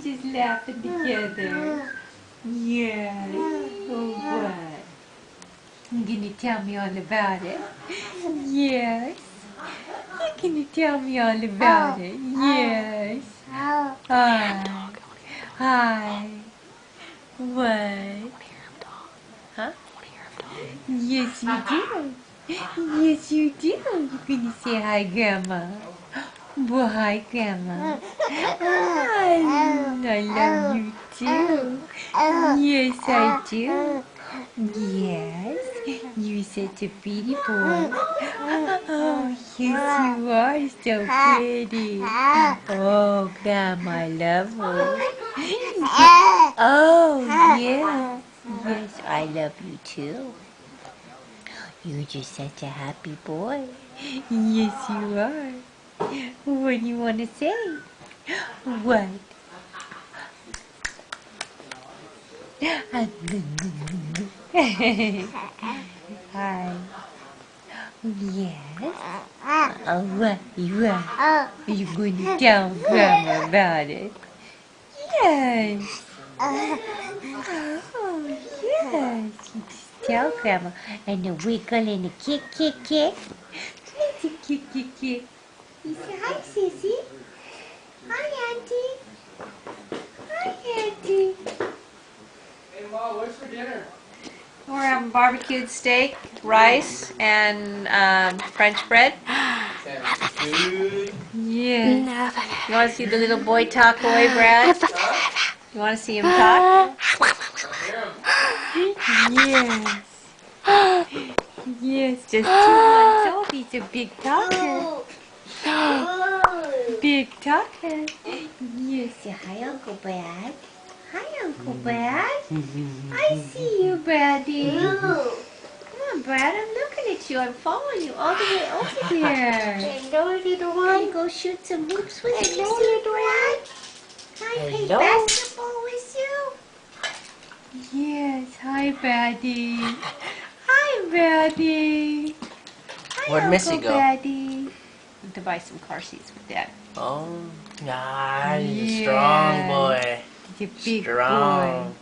just laughing together? Yes. Oh, what? You gonna tell me all about it? Yes. You gonna tell me all about it? Yes. Hi. Hi. What? Huh? Yes, you do. Yes, you do. You're gonna say hi, Grandma. Well, hi, Grandma. I love you too. Yes, I do. Yes, you're such a pretty boy. Oh, yes, you are so pretty. Oh, Grandma, I love her. Oh, yes. Yes, I love you too. You're just such a happy boy. Yes, you are. What do you want to say? What? Hi. Yes. What? You going to tell Grandma about it? Yes. Oh, yes. You just tell Grandma. And the wiggle and the kick, kick, kick. Let's kick, kick, kick. You say hi, Sissy. Hi, Auntie. Hi, Auntie. Hey, Mom, what's for dinner? We're having barbecued steak, rice, and French bread. Sounds good. Yes. You want to see the little boy talk away, Brad? You want to see him talk? Yes. Yes, just 2 months old. He's a big talker. Big talker. Yes, say hi, Uncle Brad. Hi, Uncle Brad. I see you, Braddy. Come on, Brad. I'm looking at you. I'm following you all the way over here. Hello, little Can one. you go shoot some hoops with me, Hello, soon, little Brad? one. Can I play Hello. basketball with you? Yes. Hi, Braddy. Hi, Braddy. Hi, Where'd Missy Uncle go? Braddy. To buy some car seats with Dad. Oh, nah, he's a Yeah. strong boy. He's a big Strong. boy.